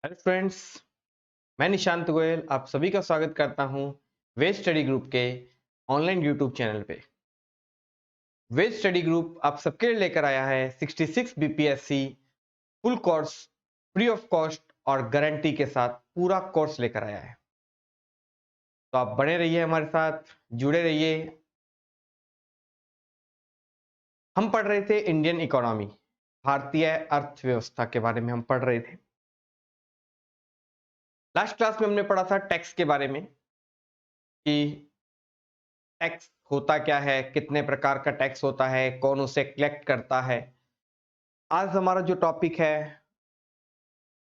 Hello friends, मैं निशांत गोयल आप सभी का स्वागत करता हूं वेद स्टडी ग्रुप के ऑनलाइन यूट्यूब चैनल पे। वेद स्टडी ग्रुप आप सबके लिए लेकर आया है 66 BPSC full course free of cost और गारंटी के साथ पूरा कोर्स लेकर आया है। तो आप बने रहिए, हमारे साथ जुड़े रहिए। हम पढ़ रहे थे इंडियन इकोनॉमी, भारतीय अर्थव्यवस्था के बारे में हम पढ़ रहे थे। लास्ट क्लास में हमने पढ़ा था टैक्स के बारे में कि टैक्स होता क्या है, कितने प्रकार का टैक्स होता है, कौन उसे कलेक्ट करता है। आज हमारा जो टॉपिक है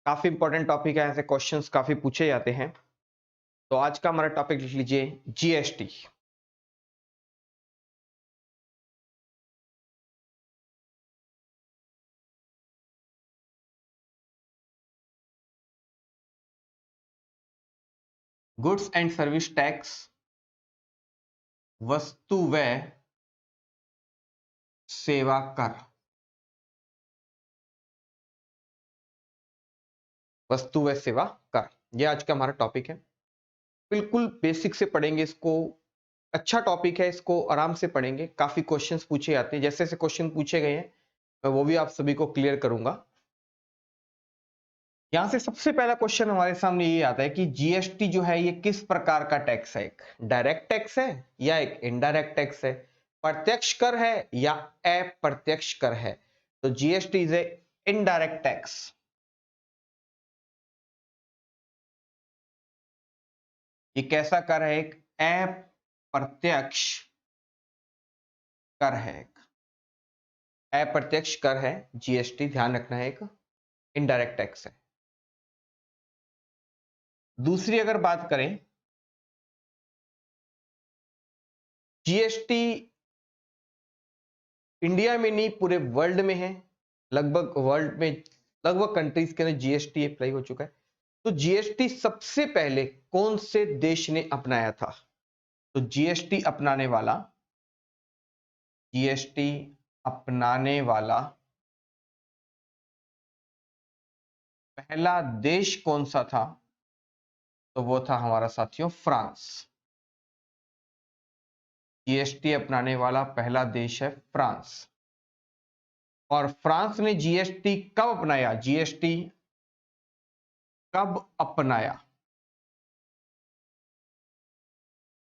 काफी इंपॉर्टेंट टॉपिक है, ऐसे क्वेश्चंस काफी पूछे जाते हैं। तो आज का हमारा टॉपिक लिख लीजिए, GST. Goods and service tax, वस्तु व सेवा कर। वस्तु व सेवा कर, यह आज का हमारा टॉपिक है। बिल्कुल बेसिक से पढ़ेंगे इसको। अच्छा टॉपिक है, इसको आराम से पढ़ेंगे। काफी क्वेश्चंस पूछे जाते हैं, जैसे जैसे क्वेश्चन पूछे गए हैं मैं वो भी आप सभी को क्लियर करूंगा। यहां से सबसे पहला क्वेश्चन हमारे सामने ये आता है कि जीएसटी जो है ये किस प्रकार का टैक्स है। एक डायरेक्ट टैक्स है या एक इनडायरेक्ट टैक्स है, प्रत्यक्ष कर है या अप्रत्यक्ष कर है। तो GST is a indirect tax. ये कैसा कर है? एक अप्रत्यक्ष कर है। एक अप्रत्यक्ष कर है जीएसटी, ध्यान रखना है। एक इनडायरेक्ट टैक्स है। दूसरी अगर बात करें, जीएसटी इंडिया में नहीं पूरे वर्ल्ड में है। लगभग वर्ल्ड में लगभग कंट्रीज के अंदर जीएसटी अप्लाई हो चुका है। तो जीएसटी सबसे पहले कौन से देश ने अपनाया था? तो जीएसटी अपनाने वाला पहला देश कौन सा था? तो वो था हमारा साथियों फ्रांस। जीएसटी अपनाने वाला पहला देश है फ्रांस। और फ्रांस ने जीएसटी कब अपनाया? जीएसटी कब अपनाया?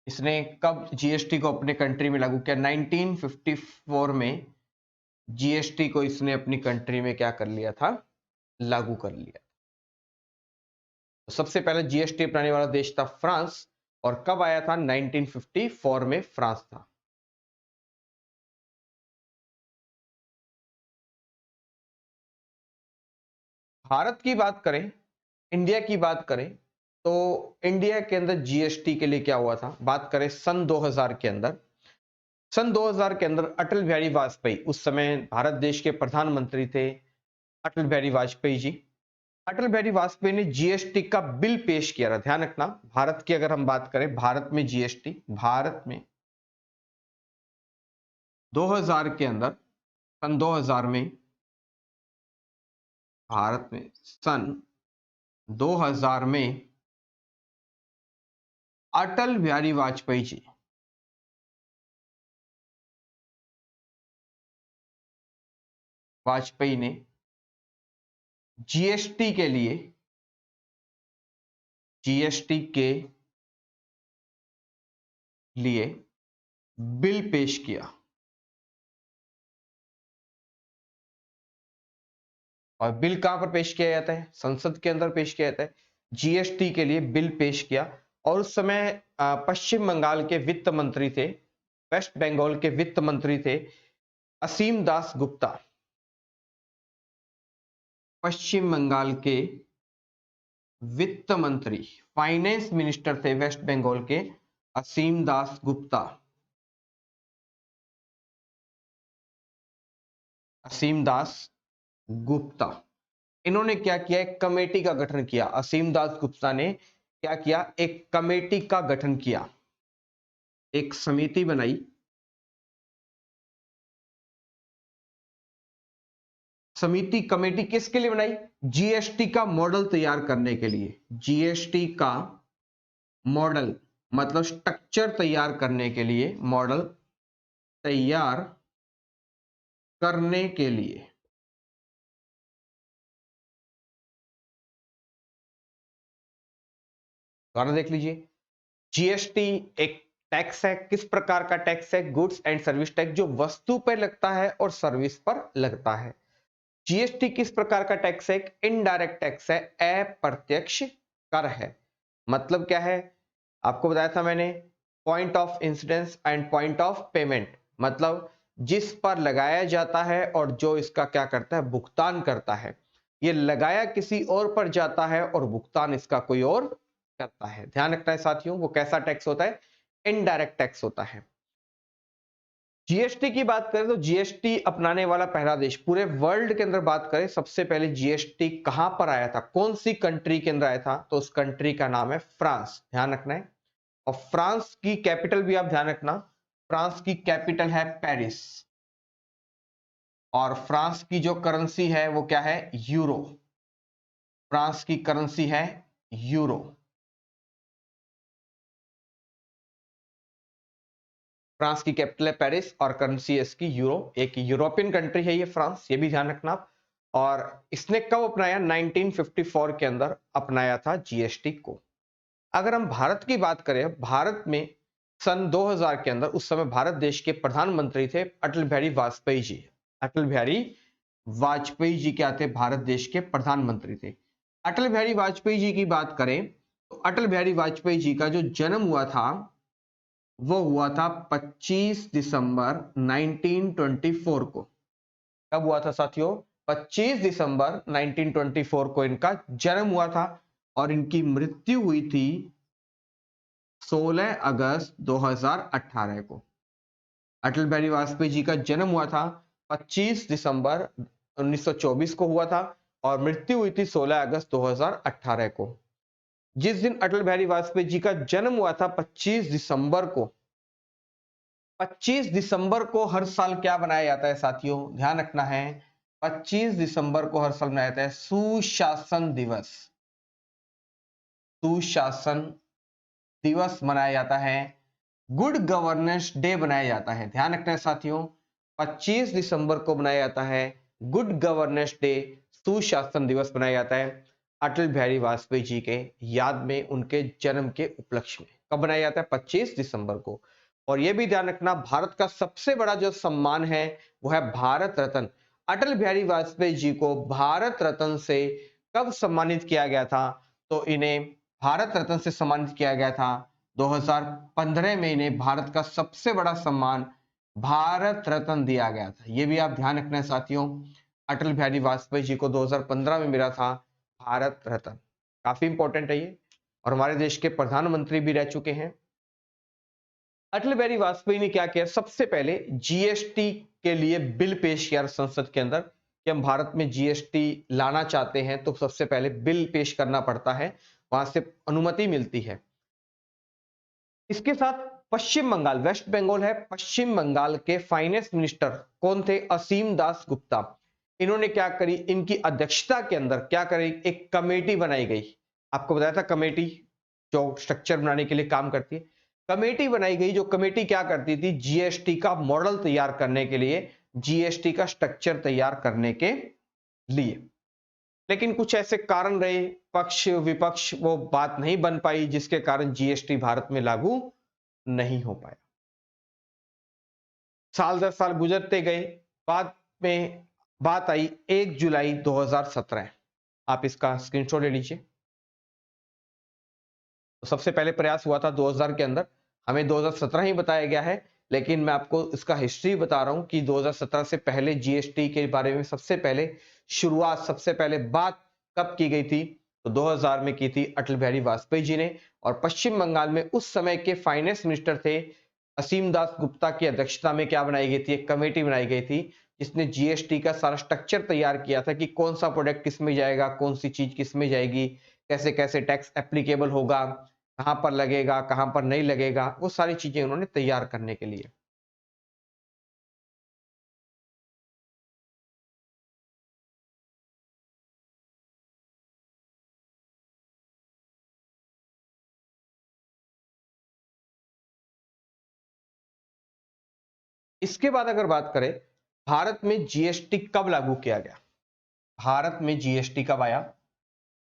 इसने कब जीएसटी को अपने कंट्री में लागू किया? 1954 में जीएसटी को इसने अपनी कंट्री में क्या कर लिया था? लागू कर लिया। तो सबसे पहले जीएसटी अपनाने वाला देश था फ्रांस। और कब आया था? 1954 में फ्रांस था। भारत की बात करें, इंडिया की बात करें, तो इंडिया के अंदर जीएसटी के लिए क्या हुआ था? बात करें सन 2000 के अंदर। सन 2000 के अंदर अटल बिहारी वाजपेयी, उस समय भारत देश के प्रधानमंत्री थे अटल बिहारी वाजपेयी जी। अटल बिहारी वाजपेयी ने जीएसटी का बिल पेश किया था। ध्यान रखना, भारत की अगर हम बात करें, भारत में जीएसटी, भारत में 2000 के अंदर, सन 2000 में, भारत में सन 2000 में अटल बिहारी वाजपेयी जी, वाजपेयी ने जीएसटी के लिए, जीएसटी के लिए बिल पेश किया। और बिल कहां पर पेश किया जाता है? संसद के अंदर पेश किया जाता है। जीएसटी के लिए बिल पेश किया। और उस समय पश्चिम बंगाल के वित्त मंत्री थे, वेस्ट बंगाल के वित्त मंत्री थे असीम दास गुप्ता। पश्चिम बंगाल के वित्त मंत्री, फाइनेंस मिनिस्टर थे वेस्ट बंगाल के असीम दास गुप्ता। असीम दास गुप्ता, इन्होंने क्या किया? एक कमेटी का गठन किया। असीम दास गुप्ता ने क्या किया? एक कमेटी का गठन किया, एक समिति बनाई। समिति कमेटी किसके लिए बनाई? जीएसटी का मॉडल तैयार करने के लिए। जीएसटी का मॉडल मतलब स्ट्रक्चर तैयार करने के लिए, मॉडल तैयार करने के लिए। दोबारा देख लीजिए, जीएसटी एक टैक्स है। किस प्रकार का टैक्स है? गुड्स एंड सर्विस टैक्स, जो वस्तु पर लगता है और सर्विस पर लगता है। जीएसटी किस प्रकार का टैक्स है? एक इनडायरेक्ट टैक्स है, अप्रत्यक्ष कर है। मतलब क्या है? आपको बताया था मैंने, point of incidence and point of payment, मतलब जिस पर लगाया जाता है और जो इसका क्या करता है? भुगतान करता है। ये लगाया किसी और पर जाता है और भुगतान इसका कोई और करता है। ध्यान रखना है साथियों, वो कैसा टैक्स होता है? इनडायरेक्ट टैक्स होता है। जीएसटी की बात करें तो जीएसटी अपनाने वाला पहला देश, पूरे वर्ल्ड के अंदर बात करें सबसे पहले जीएसटी कहां पर आया था, कौन सी कंट्री के अंदर आया था? तो उस कंट्री का नाम है फ्रांस। ध्यान रखना है। और फ्रांस की कैपिटल भी आप ध्यान रखना, फ्रांस की कैपिटल है पेरिस। और फ्रांस की जो करेंसी है वो क्या है? यूरो। फ्रांस की करेंसी है यूरो। फ्रांस की कैपिटल है पेरिस और करेंसी है इसकी यूरो। एक यूरोपियन कंट्री है ये फ्रांस, ये भी ध्यान रखना आप। और इसने कब अपनाया? 1954 के अंदर अपनाया था जीएसटी को। अगर हम भारत की बात करें, भारत में सन 2000 के अंदर, उस समय भारत देश के प्रधानमंत्री थे अटल बिहारी वाजपेयी जी। अटल बिहारी वाजपेयी जी क्या थे? भारत देश के प्रधानमंत्री थे। अटल बिहारी वाजपेयी जी की बात करें तो अटल बिहारी वाजपेयी जी का जो जन्म हुआ था वो हुआ था 25 दिसंबर 1924 को। कब हुआ था साथियों? 25 दिसंबर 1924 को इनका जन्म हुआ था और इनकी मृत्यु हुई थी 16 अगस्त 2018 को। अटल बिहारी वाजपेयी जी का जन्म हुआ था 25 दिसंबर 1924 को हुआ था और मृत्यु हुई थी 16 अगस्त 2018 को। जिस दिन अटल बिहारी वाजपेयी जी का जन्म हुआ था 25 दिसंबर को, 25 दिसंबर को हर साल क्या बनाया जाता है साथियों? ध्यान रखना है, 25 दिसंबर को हर साल मनाया जाता है सुशासन दिवस। सुशासन दिवस मनाया जाता है, गुड गवर्नेंस डे बनाया जाता है। ध्यान रखना है साथियों, 25 दिसंबर को बनाया जाता है गुड गवर्नेंस डे, सुशासन दिवस बनाया जाता है अटल बिहारी वाजपेयी जी के याद में, उनके जन्म के उपलक्ष्य में। कब बनाया जाता है? 25 दिसंबर को। और यह भी ध्यान रखना, भारत का सबसे बड़ा जो सम्मान है वो है भारत रत्न। अटल बिहारी वाजपेयी जी को भारत रत्न से कब सम्मानित किया गया था? तो इन्हें भारत रत्न से सम्मानित किया गया था 2015 में। इन्हें भारत का सबसे बड़ा सम्मान भारत रत्न दिया गया था। यह भी आप ध्यान रखना है साथियों, अटल बिहारी वाजपेयी जी को 2015 में मिला था भारत रत्न। काफी इंपॉर्टेंट है ये, और हमारे देश के प्रधानमंत्री भी रह चुके हैं। अटल बिहारी वाजपेयी ने क्या किया? सबसे पहले जीएसटी के लिए बिल पेश किया संसद के अंदर कि हम भारत में जीएसटी लाना चाहते हैं, तो सबसे पहले बिल पेश करना पड़ता है, वहां से अनुमति मिलती है। इसके साथ पश्चिम बंगाल, वेस्ट बंगाल है, पश्चिम बंगाल के फाइनेंस मिनिस्टर कौन थे? असीम दास गुप्ता। इन्होंने क्या करी? इनकी अध्यक्षता के अंदर क्या करी? एक कमेटी बनाई गई। आपको बताया था कमेटी जो स्ट्रक्चर बनाने के लिए काम करती है, कमेटी बनाई गई। जो कमेटी क्या करती थी? जीएसटी का मॉडल तैयार करने के लिए, जीएसटी का स्ट्रक्चर तैयार करने के लिए। लेकिन कुछ ऐसे कारण रहे, पक्ष विपक्ष, वो बात नहीं बन पाई, जिसके कारण जीएसटी भारत में लागू नहीं हो पाया। साल दर साल गुजरते गए, बाद में बात आई 1 जुलाई 2017। आप इसका स्क्रीनशॉट ले लीजिए। तो सबसे पहले प्रयास हुआ था 2000 के अंदर, हमें 2017 ही बताया गया है, लेकिन मैं आपको इसका हिस्ट्री बता रहा हूं कि 2017 से पहले जीएसटी के बारे में सबसे पहले शुरुआत, सबसे पहले बात कब की गई थी? तो 2000 में की थी अटल बिहारी वाजपेयी जी ने। और पश्चिम बंगाल में उस समय के फाइनेंस मिनिस्टर थे असीम दास गुप्ता की अध्यक्षता में क्या बनाई गई थी? एक कमेटी बनाई गई थी जिसने जीएसटी का सारा स्ट्रक्चर तैयार किया था कि कौन सा प्रोडक्ट किस में जाएगा, कौन सी चीज किस में जाएगी, कैसे कैसे टैक्स एप्लीकेबल होगा, कहां पर लगेगा, कहां पर नहीं लगेगा, वो सारी चीजें उन्होंने तैयार करने के लिए। इसके बाद अगर बात करें भारत में जीएसटी कब लागू किया गया, भारत में जीएसटी कब आया,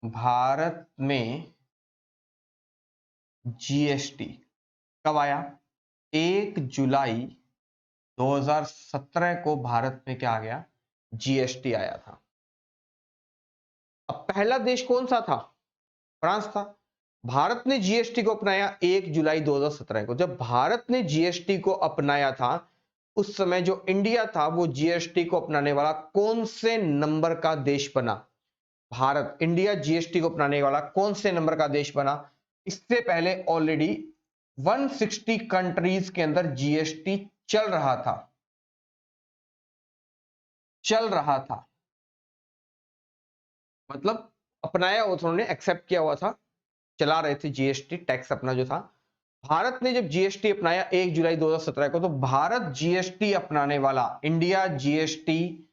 भारत में जीएसटी कब आया, 1 जुलाई 2017 को भारत में क्या आ गया, जीएसटी आया था। अब पहला देश कौन सा था, फ्रांस था। भारत ने जीएसटी को अपनाया 1 जुलाई 2017 को। जब भारत ने जीएसटी को अपनाया था उस समय जो इंडिया था वो जीएसटी को अपनाने वाला कौन से नंबर का देश बना, भारत, इंडिया जीएसटी को अपनाने वाला कौन से नंबर का देश बना। इससे पहले ऑलरेडी 160 कंट्रीज के अंदर जीएसटी चल रहा था, मतलब अपनाया हुआ था, उन्होंने एक्सेप्ट किया हुआ था, चला रहे थे जीएसटी टैक्स अपना जो था। भारत ने जब जीएसटी अपनाया 1 जुलाई 2017 को, तो भारत जीएसटी अपनाने वाला, इंडिया जीएसटी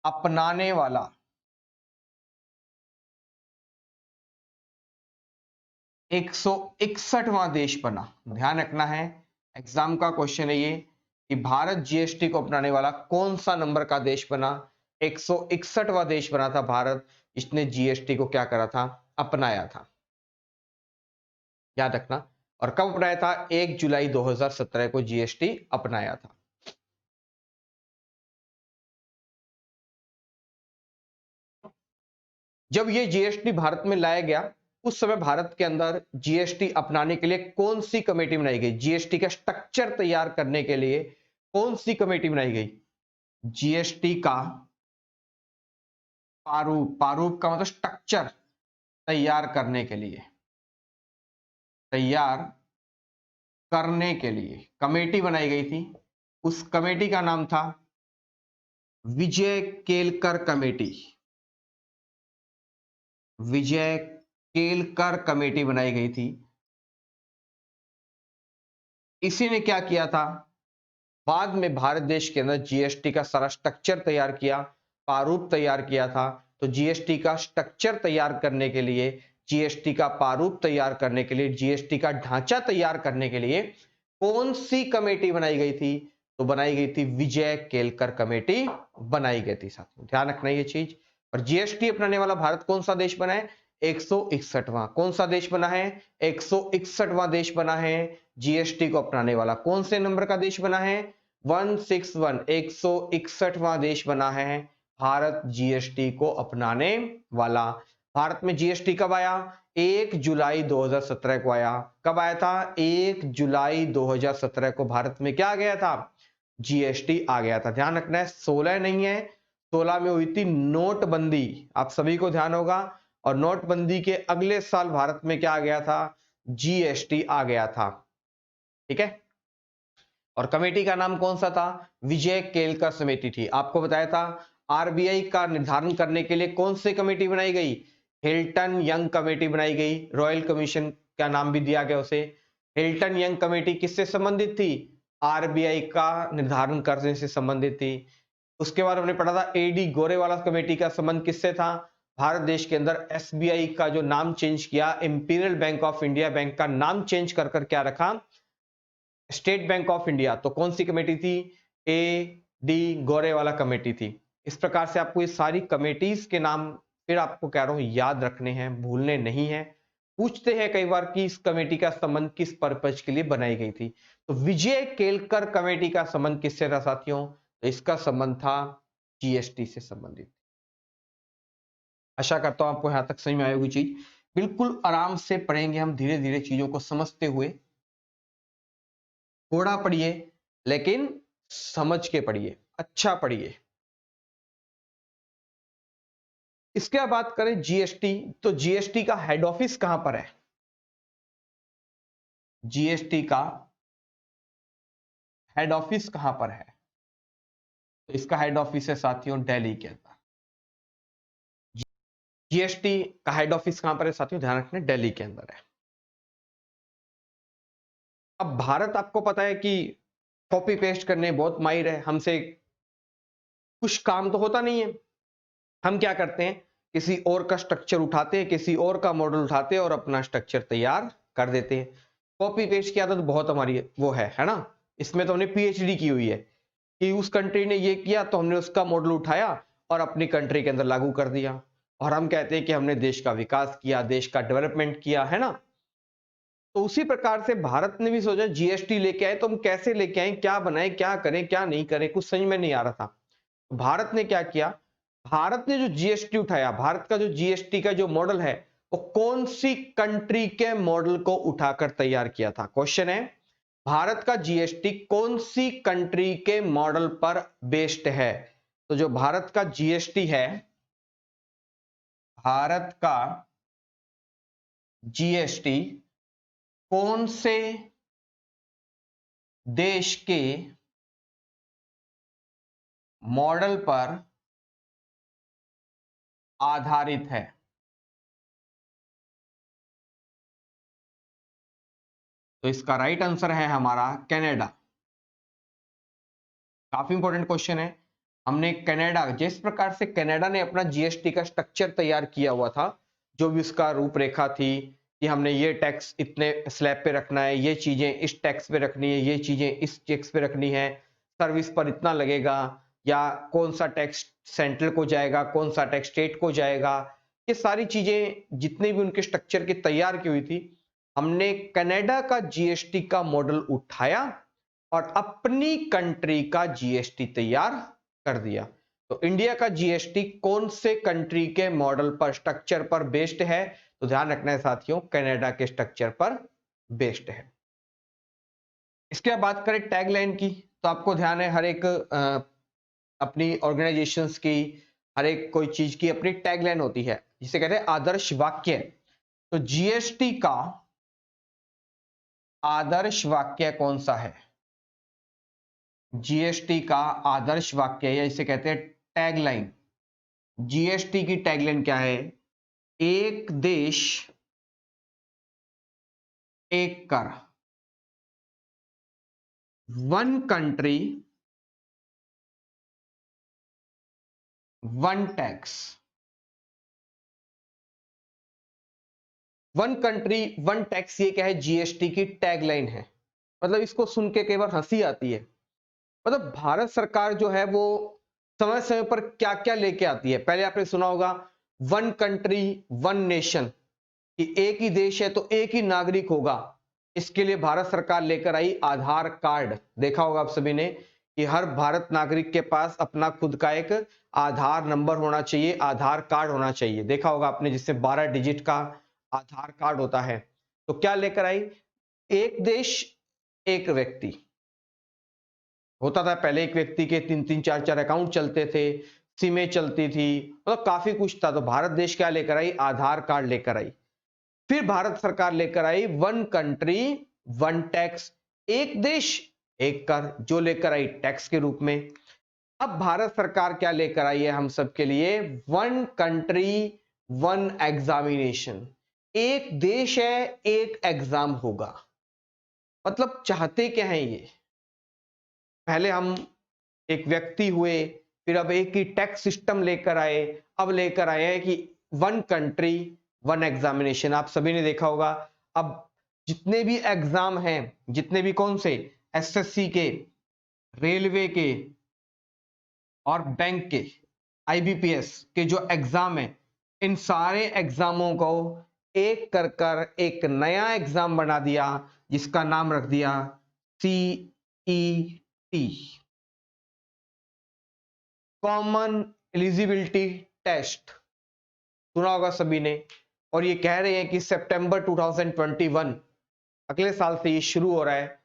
अपनाने वाला 161वां देश बना। ध्यान रखना है, एग्जाम का क्वेश्चन है ये कि भारत जीएसटी को अपनाने वाला कौन सा नंबर का देश बना, 161वां देश बना था भारत, इसने जीएसटी को क्या करा था, अपनाया था। याद रखना। और कब अपनाया था, 1 जुलाई 2017 को जीएसटी अपनाया था। जब ये जीएसटी भारत में लाया गया उस समय भारत के अंदर जीएसटी अपनाने के लिए कौन सी कमेटी बनाई गई, जीएसटी का स्ट्रक्चर तैयार करने के लिए कौन सी कमेटी बनाई गई, जीएसटी का प्रारूप का मतलब स्ट्रक्चर तैयार करने के लिए, कमेटी बनाई गई थी। उस कमेटी का नाम था विजय केलकर कमेटी। विजय केलकर कमेटी बनाई गई थी। इसी ने क्या किया था, बाद में भारत देश के अंदर जीएसटी का सारा स्ट्रक्चर तैयार किया, प्रारूप तैयार किया था। तो जीएसटी का स्ट्रक्चर तैयार करने के लिए, जीएसटी का प्रारूप तैयार करने के लिए, जीएसटी का ढांचा तैयार करने के लिए कौन सी कमेटी बनाई गई थी, तो बनाई गई थी विजय केलकर कमेटी बनाई गई थी। साथियों ध्यान रखना ये चीज। और जीएसटी अपनाने वाला भारत कौन सा देश बना है, 161वां। कौन सा देश बना है, 161वां देश बना है। जीएसटी को अपनाने वाला कौन से नंबर का देश बना है, 161, 161वां देश बना है भारत जीएसटी को अपनाने वाला। भारत में जीएसटी कब आया, 1 जुलाई 2017 को आया। कब आया था, 1 जुलाई 2017 को भारत में क्या आ गया था, जीएसटी आ गया था। ध्यान रखना है 16 नहीं है, 16 में हुई थी नोटबंदी, आप सभी को ध्यान होगा। और नोटबंदी के अगले साल भारत में क्या आ गया था, जीएसटी आ गया था। ठीक है। और कमेटी का नाम कौन सा था, विजय केलकर समिति थी। आपको बताया था आरबीआई का निर्धारण करने के लिए कौन सी कमेटी बनाई गई, हिल्टन यंग कमेटी बनाई गई। रॉयल कमीशन का नाम भी दिया गया उसे। हिल्टन यंग कमेटी किससे संबंधित थी, आरबीआई का निर्धारण करने से संबंधित थी। उसके बाद हमने पढ़ा था एडी गोरेवाला कमेटी का संबंध किससे था, भारत देश के अंदर एसबीआई का जो नाम चेंज किया, imperial bank of India bank का नाम चेंज कर क्या रखा, स्टेट बैंक ऑफ इंडिया। तो कौन सी कमेटी थी, ए डी गोरेवाला कमेटी थी। इस प्रकार से आपको ये सारी कमेटीज के नाम फिर आपको कह रहा हूं याद रखने हैं, भूलने नहीं है। पूछते हैं कई बार कि इस कमेटी का संबंध किस पर्पज के लिए बनाई गई थी। तो विजय केलकर कमेटी का संबंध किससे था साथियों, तो इसका संबंध था जीएसटी से संबंधित। आशा करता हूं आपको यहां तक समझ में आई होगी चीज। बिल्कुल आराम से पढ़ेंगे हम, धीरे धीरे चीजों को समझते हुए। थोड़ा पढ़िए लेकिन समझ के पढ़िए, अच्छा पढ़िए। इसके बाद बात करें जीएसटी, तो जीएसटी का हेड ऑफिस कहां पर है, जीएसटी का हेड ऑफिस कहां पर है, तो इसका हेड ऑफिस है साथियों दिल्ली के अंदर। जीएसटी का हेड ऑफिस कहां पर है साथियों, ध्यान रखना दिल्ली के अंदर है। अब भारत आपको पता है कि कॉपी पेस्ट करने बहुत माहिर है, हमसे कुछ काम तो होता नहीं है। हम क्या करते हैं, किसी और का स्ट्रक्चर उठाते हैं, किसी और का मॉडल उठाते हैं और अपना स्ट्रक्चर तैयार कर देते हैं। कॉपी पेस्ट की आदत बहुत हमारी वो है ना, इसमें तो हमने पीएचडी की हुई है। कि उस कंट्री ने ये किया तो हमने उसका मॉडल उठाया और अपनी कंट्री के अंदर लागू कर दिया, और हम कहते हैं कि हमने देश का विकास किया, देश का डेवलपमेंट किया, है ना। तो उसी प्रकार से भारत ने भी सोचा जीएसटी लेके आए, तो हम कैसे लेके आए, क्या बनाए, क्या करें क्या नहीं करें, कुछ समझ में नहीं आ रहा था। भारत ने क्या किया, भारत ने जो जीएसटी उठाया, भारत का जो जीएसटी का जो मॉडल है वो कौन सी कंट्री के मॉडल को उठाकर तैयार किया था। क्वेश्चन है, भारत का जीएसटी कौन सी कंट्री के मॉडल पर बेस्ड है। तो जो भारत का जीएसटी है, भारत का जीएसटी कौन से देश के मॉडल पर आधारित है। तो इसका राइट आंसर है हमारा कनाडा। काफी इंपॉर्टेंट क्वेश्चन है। हमने कनाडा, जिस प्रकार से कनाडा ने अपना जीएसटी का स्ट्रक्चर तैयार किया हुआ था, जो भी उसका रूपरेखा थी कि हमने ये टैक्स इतने स्लैब पे रखना है, ये चीजें इस टैक्स पे रखनी है, ये चीजें इस टैक्स पे रखनी है, सर्विस पर इतना लगेगा, या कौन सा टैक्स सेंट्रल को जाएगा, कौन सा टैक्स स्टेट को जाएगा, ये सारी चीजें जितने भी उनके स्ट्रक्चर की तैयार की हुई थी, हमने कनाडा का जीएसटी का मॉडल उठाया और अपनी कंट्री का जीएसटी तैयार कर दिया। तो इंडिया का जीएसटी कौन से कंट्री के मॉडल पर, स्ट्रक्चर पर बेस्ड है। तो ध्यान रखना है साथियों, कनाडा के स्ट्रक्चर पर बेस्ड है। इसके बाद बात करें टैगलाइन की, तो आपको ध्यान है हर एक अपनी ऑर्गेनाइजेशंस की, हर एक कोई चीज की अपनी टैगलाइन होती है, जिसे कहते हैं आदर्श वाक्य। तो जीएसटी का आदर्श वाक्य कौन सा है। जीएसटी का आदर्श वाक्य या इसे कहते हैं टैगलाइन। जीएसटी की टैगलाइन क्या है, एक देश एक कर, one country one tax. One country one tax, ये क्या है, जीएसटी की टैगलाइन है। मतलब इसको सुन के कई बार हंसी आती है। मतलब भारत सरकार जो है वो समय समय पर क्या क्या लेके आती है। पहले आपने सुना होगा वन कंट्री वन नेशन, कि एक ही देश है तो एक ही नागरिक होगा। इसके लिए भारत सरकार लेकर आई आधार कार्ड। देखा होगा आप सभी ने कि हर भारत नागरिक के पास अपना खुद का एक आधार नंबर होना चाहिए, आधार कार्ड होना चाहिए। देखा होगा आपने, जिससे 12 डिजिट का आधार कार्ड होता है। तो क्या लेकर आई, एक देश एक व्यक्ति। होता था पहले एक व्यक्ति के 3-3 4-4 अकाउंट चलते थे, सिमें चलती थी, मतलब काफी कुछ था। तो भारत देश क्या लेकर आई, आधार कार्ड लेकर आई। फिर भारत सरकार लेकर I one country one tax, एक देश एक कर, जो लेकर आई टैक्स के रूप में। अब भारत सरकार क्या लेकर आई है हम सबके लिए, वन कंट्री वन एग्जामिनेशन। एक देश है एक एग्जाम होगा। मतलब चाहते क्या है ये, पहले हम एक व्यक्ति हुए, फिर अब एक ही टैक्स सिस्टम लेकर आए, अब लेकर आए हैं कि वन कंट्री वन एग्जामिनेशन। आप सभी ने देखा होगा अब जितने भी एग्जाम हैं, जितने भी कौन से, एसएससी के, रेलवे के और बैंक के, आईबीपीएस के जो एग्जाम है, इन सारे एग्जामों को एक कर कर एक नया एग्जाम बना दिया, जिसका नाम रख दिया सीईटी, कॉमन एलिजिबिलिटी टेस्ट। सुना होगा सभी ने। और ये कह रहे हैं कि सितंबर 2021, अगले साल से ये शुरू हो रहा है।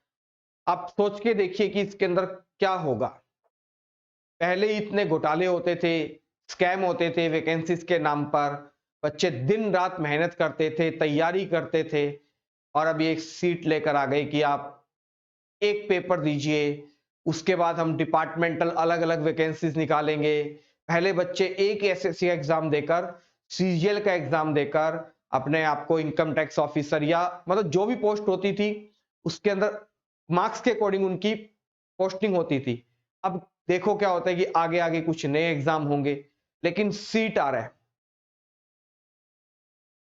आप सोच के देखिए कि इसके अंदर क्या होगा। पहले ही इतने घोटाले होते थे, स्कैम होते थे वैकेंसीज के नाम पर, बच्चे दिन रात मेहनत करते थे, तैयारी करते थे, और अब एक सीट लेकर आ गए कि आप एक पेपर दीजिए, उसके बाद हम डिपार्टमेंटल अलग अलग वैकेंसीज निकालेंगे। पहले बच्चे एक एसएससी एग्जाम देकर, सीजीएल का एग्जाम देकर अपने आप को इनकम टैक्स ऑफिसर या मतलब जो भी पोस्ट होती थी उसके अंदर मार्क्स के अकॉर्डिंग उनकी पोस्टिंग होती थी। अब देखो क्या होता है कि आगे आगे कुछ नए एग्जाम होंगे, लेकिन सीट आ रहा है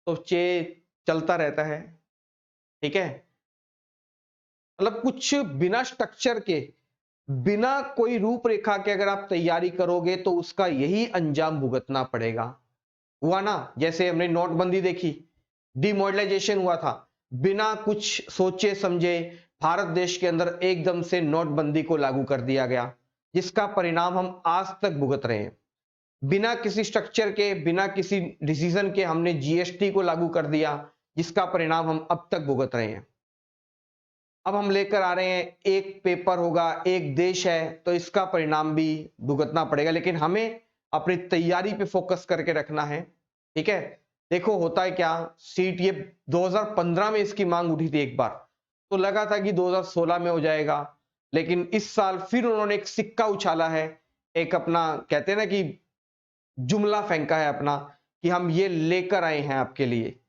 तो चलता रहता है। ठीक है, मतलब कुछ बिना स्ट्रक्चर के बिना कोई रूपरेखा के अगर आप तैयारी करोगे तो उसका यही अंजाम भुगतना पड़ेगा। हुआ ना, जैसे हमने नोटबंदी देखी, डिमोनेटाइजेशन हुआ था, बिना कुछ सोचे समझे भारत देश के अंदर एकदम से नोटबंदी को लागू कर दिया गया, जिसका परिणाम हम आज तक भुगत रहे हैं। बिना किसी स्ट्रक्चर के, बिना किसी डिसीजन के हमने जीएसटी को लागू कर दिया, जिसका परिणाम हम अब तक भुगत रहे हैं। अब हम लेकर आ रहे हैं एक पेपर होगा, एक देश है, तो इसका परिणाम भी भुगतना पड़ेगा, लेकिन हमें अपनी तैयारी पे फोकस करके रखना है। ठीक है, देखो होता है क्या, सीट ये 2015 में इसकी मांग उठी थी एक बार, तो लगा था कि 2016 में हो जाएगा, लेकिन इस साल फिर उन्होंने एक सिक्का उछाला है, एक अपना कहते हैं ना कि जुमला फेंका है अपना, कि हम ये लेकर आए हैं आपके लिए।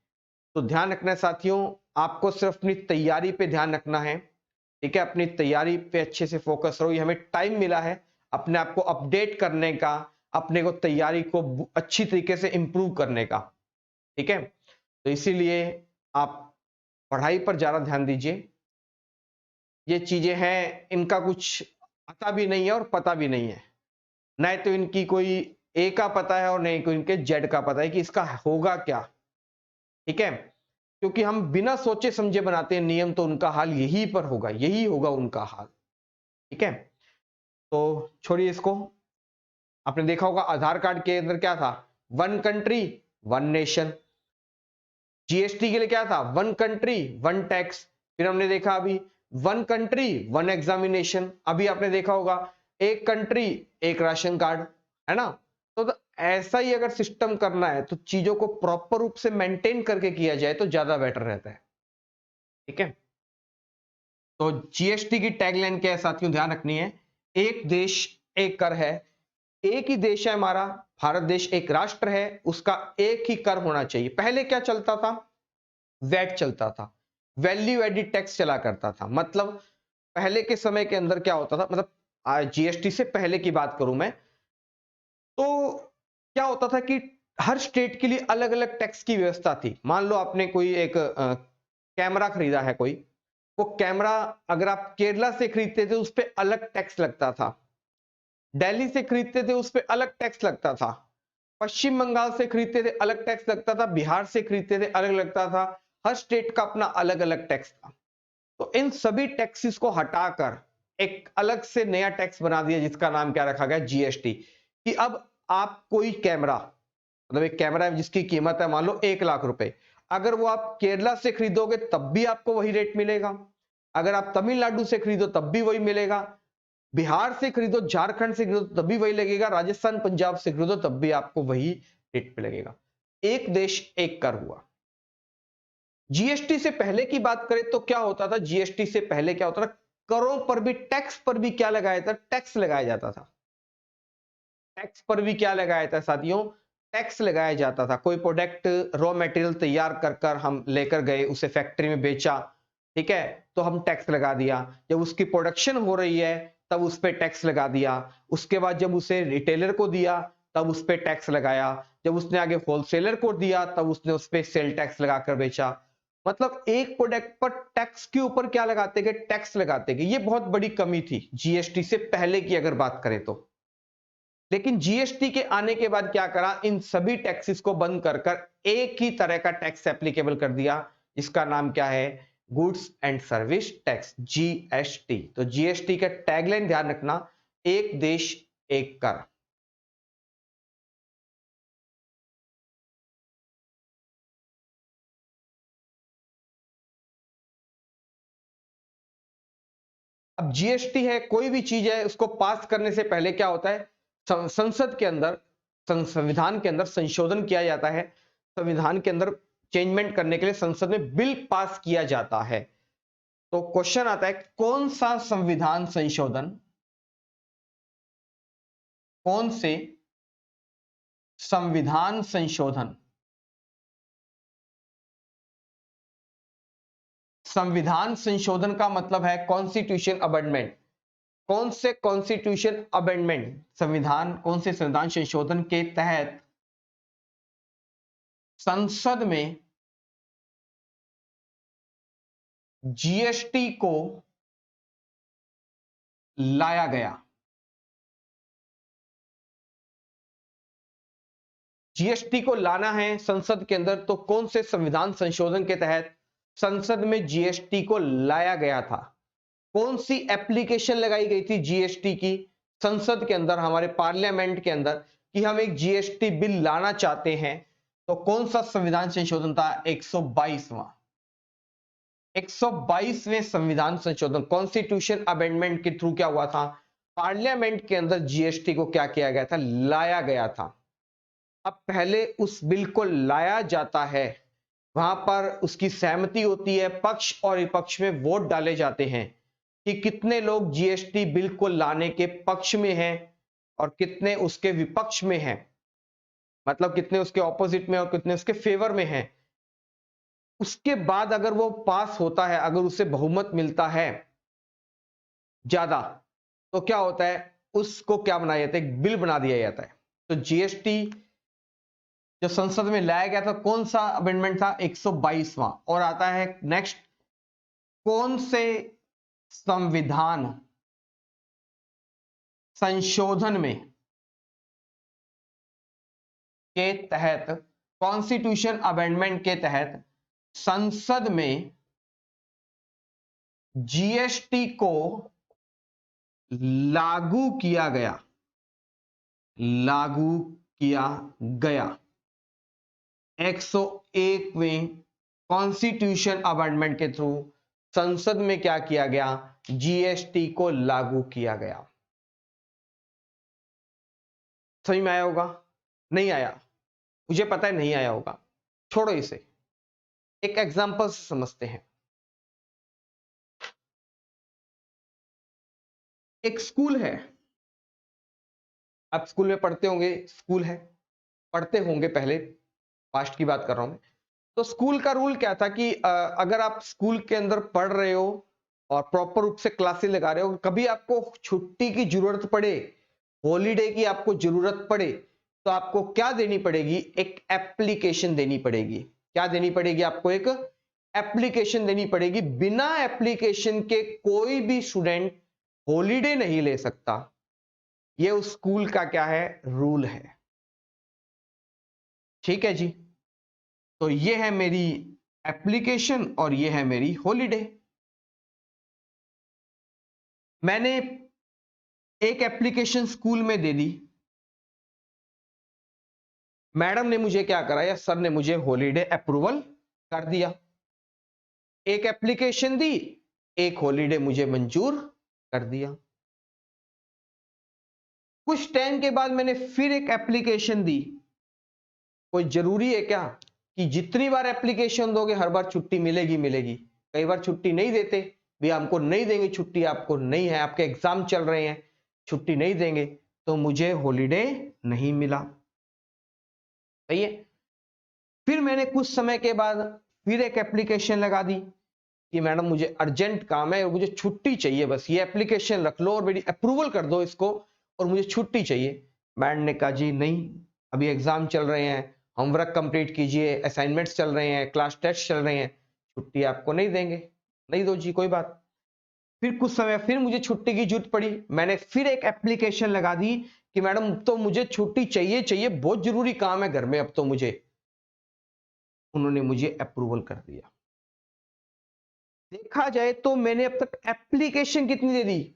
तो ध्यान रखना है साथियों, आपको सिर्फ अपनी तैयारी पे ध्यान रखना है। ठीक है, अपनी तैयारी पे अच्छे से फोकस रहो। ये हमें टाइम मिला है अपने आप को अपडेट करने का, अपने को तैयारी को अच्छी तरीके से इंप्रूव करने का। ठीक है, तो इसीलिए आप पढ़ाई पर ज्यादा ध्यान दीजिए। ये चीजें हैं, इनका कुछ आता भी नहीं है और पता भी नहीं है, न तो इनकी कोई ए का पता है और नहीं कोई इनके जेड का पता है कि इसका होगा क्या। ठीक है, क्योंकि हम बिना सोचे समझे बनाते हैं नियम, तो उनका हाल यही पर होगा, यही होगा उनका हाल। ठीक है, तो छोड़िए इसको। आपने देखा होगा आधार कार्ड के अंदर क्या था, one country one nation. GST के लिए क्या था, वन कंट्री वन टैक्स। फिर हमने देखा अभी वन कंट्री वन एग्जामिनेशन। अभी आपने देखा होगा एक कंट्री एक राशन कार्ड, है ना। तो ऐसा ही अगर सिस्टम करना है तो चीजों को प्रॉपर रूप से मेंटेन करके किया जाए तो ज्यादा बेटर रहता है। ठीक है, तो जीएसटी की टैगलाइन क्या है साथियों, ध्यान रखनी है, एक देश एक कर है। एक ही देश है हमारा भारत देश, एक राष्ट्र है, उसका एक ही कर होना चाहिए। पहले क्या चलता था, वैट चलता था, वैल्यू एडिड टैक्स चला करता था। मतलब पहले के समय के अंदर क्या होता था, मतलब जीएसटी से पहले की बात करूं मैं, तो क्या होता था कि हर स्टेट के लिए अलग अलग टैक्स की व्यवस्था थी। मान लो आपने कोई एक कैमरा खरीदा है कोई, वो कैमरा अगर आप केरला से खरीदते थे उस पर अलग टैक्स लगता था, दिल्ली से खरीदते थे उस पर अलग टैक्स लगता था, पश्चिम बंगाल से खरीदते थे अलग टैक्स लगता था, बिहार से खरीदते थे अलग लगता था। हर स्टेट का अपना अलग अलग टैक्स था। तो इन सभी टैक्सेस को हटाकर एक अलग से नया टैक्स बना दिया, जिसका नाम क्या रखा गया, जीएसटी। कि अब आप कोई कैमरा, मतलब एक कैमरा है जिसकी कीमत है मान लो 1 लाख रुपए, अगर वो आप केरला से खरीदोगे तब भी आपको वही रेट मिलेगा, अगर आप तमिलनाडु से खरीदो तब भी वही मिलेगा, बिहार से खरीदो, झारखंड से खरीदो तब भी वही लगेगा, राजस्थान पंजाब से खरीदो तब भी आपको वही रेट पे लगेगा। एक देश एक कर हुआ। जीएसटी से पहले की बात करें तो क्या होता था, जीएसटी से पहले क्या होता था, करों पर भी, टैक्स पर भी क्या लगाया था, टैक्स लगाया जाता था। टैक्स पर भी क्या लगाया था साथियों, टैक्स लगाया जाता था। कोई प्रोडक्ट रॉ मटेरियल तैयार कर कर हम लेकर गए, उसे फैक्ट्री में बेचा, ठीक है, तो हम टैक्स लगा दिया। जब उसकी प्रोडक्शन हो रही है तब उस पर टैक्स लगा दिया। उसके बाद जब उसे रिटेलर को दिया तब उस पर टैक्स लगाया। जब उसने आगे होलसेलर को दिया तब उसने उस पर सेल टैक्स लगाकर बेचा। मतलब एक प्रोडक्ट पर टैक्स के ऊपर क्या लगाते गए, टैक्स लगाते गए। ये बहुत बड़ी कमी थी जीएसटी से पहले की अगर बात करें तो। लेकिन जीएसटी के आने के बाद क्या करा, इन सभी टैक्सेस को बंद कर कर एक ही तरह का टैक्स एप्लीकेबल कर दिया, जिसका नाम क्या है, goods and service tax, GST. तो जीएसटी का टैगलाइन ध्यान रखना, एक देश एक कर। अब जीएसटी है, कोई भी चीज है, उसको पास करने से पहले क्या होता है, संसद के अंदर, संविधान के अंदर संशोधन किया जाता है। संविधान के अंदर चेंजमेंट करने के लिए संसद में बिल पास किया जाता है। तो क्वेश्चन आता है, कौन सा संविधान संशोधन, कौन से संविधान संशोधन, संविधान संशोधन का मतलब है कॉन्स्टिट्यूशन अमेंडमेंट। कौन से कॉन्स्टिट्यूशन अमेंडमेंट, संविधान, कौन से संविधान संशोधन के तहत संसद में जीएसटी को लाया गया। जीएसटी को लाना है संसद के अंदर, तो कौन से संविधान संशोधन के तहत संसद में जीएसटी को लाया गया था? कौन सी एप्लीकेशन लगाई गई थी जीएसटी की संसद के अंदर, हमारे पार्लियामेंट के अंदर, कि हम एक जीएसटी बिल लाना चाहते हैं? तो कौन सा संविधान संशोधन था? 122वां 122वें संविधान संशोधन, कॉन्स्टिट्यूशन अमेंडमेंट के थ्रू क्या हुआ था? पार्लियामेंट के अंदर जीएसटी को क्या किया गया था? लाया गया था। अब पहले उस बिल को लाया जाता है, वहां पर उसकी सहमति होती है, पक्ष और विपक्ष में वोट डाले जाते हैं कि कितने लोग जीएसटी बिल को लाने के पक्ष में हैं और कितने उसके विपक्ष में हैं, मतलब कितने उसके ऑपोजिट में और कितने उसके फेवर में हैं। उसके बाद अगर वो पास होता है, अगर उसे बहुमत मिलता है ज्यादा, तो क्या होता है? उसको क्या बनाया जाता है? एक बिल बना दिया जाता है। तो जीएसटी जो संसद में लाया गया था, कौन सा अमेंडमेंट था? 122वां। और आता है नेक्स्ट, कौन से संविधान संशोधन में के तहत, कॉन्स्टिट्यूशन अमेंडमेंट के तहत संसद में जीएसटी को लागू किया गया? लागू किया गया 101वें कॉन्स्टिट्यूशन अमेंडमेंट के थ्रू संसद में क्या किया गया? जीएसटी को लागू किया गया। समझ में आया होगा? नहीं आया? मुझे पता है नहीं आया होगा, छोड़ो इसे, एक एग्जांपल से समझते हैं। एक स्कूल है, आप स्कूल में पढ़ते होंगे, स्कूल है, पढ़ते होंगे, पहले पास्ट की बात कर रहा हूं मैं। तो स्कूल का रूल क्या था कि अगर आप स्कूल के अंदर पढ़ रहे हो और प्रॉपर रूप से क्लासेस लगा रहे हो, कभी आपको छुट्टी की जरूरत पड़े, हॉलीडे की आपको जरूरत पड़े, तो आपको क्या देनी पड़ेगी? एक एप्लीकेशन देनी पड़ेगी। क्या देनी पड़ेगी आपको? एक एप्लीकेशन देनी पड़ेगी। बिना एप्लीकेशन के कोई भी स्टूडेंट हॉलीडे नहीं ले सकता। यह उस स्कूल का क्या है? रूल है। ठीक है जी। तो ये है मेरी एप्लीकेशन और ये है मेरी हॉलीडे। मैंने एक एप्लीकेशन स्कूल में दे दी, मैडम ने मुझे क्या करा, या सर ने मुझे हॉलीडे अप्रूवल कर दिया। एक एप्लीकेशन दी, एक हॉलीडे मुझे मंजूर कर दिया। कुछ टाइम के बाद मैंने फिर एक एप्लीकेशन दी। कोई जरूरी है क्या कि जितनी बार एप्लीकेशन दोगे हर बार छुट्टी मिलेगी? मिलेगी। कई बार छुट्टी नहीं देते, भी हमको नहीं देंगे छुट्टी, आपको नहीं है, आपके एग्जाम चल रहे हैं, छुट्टी नहीं देंगे, तो मुझे हॉलीडे नहीं मिला। सही है। फिर मैंने कुछ समय के बाद फिर एक एप्लीकेशन लगा दी कि मैडम मुझे अर्जेंट काम है और मुझे छुट्टी चाहिए, बस ये एप्लीकेशन रख लो और मेरी अप्रूवल कर दो इसको और मुझे छुट्टी चाहिए। मैडम ने कहा जी नहीं, अभी एग्जाम चल रहे हैं, होमवर्क कंप्लीट कीजिए, असाइनमेंट्स चल रहे हैं, क्लास टेस्ट चल रहे हैं, छुट्टी आपको नहीं देंगे। नहीं दो जी, कोई बात। फिर कुछ समय फिर मुझे छुट्टी की जरूरत पड़ी, मैंने फिर एक एप्लीकेशन लगा दी कि मैडम तो मुझे छुट्टी चाहिए चाहिए, बहुत जरूरी काम है घर में अब तो मुझे। उन्होंने मुझे अप्रूवल कर दिया। देखा जाए तो मैंने अब तक एप्लीकेशन कितनी दे दी?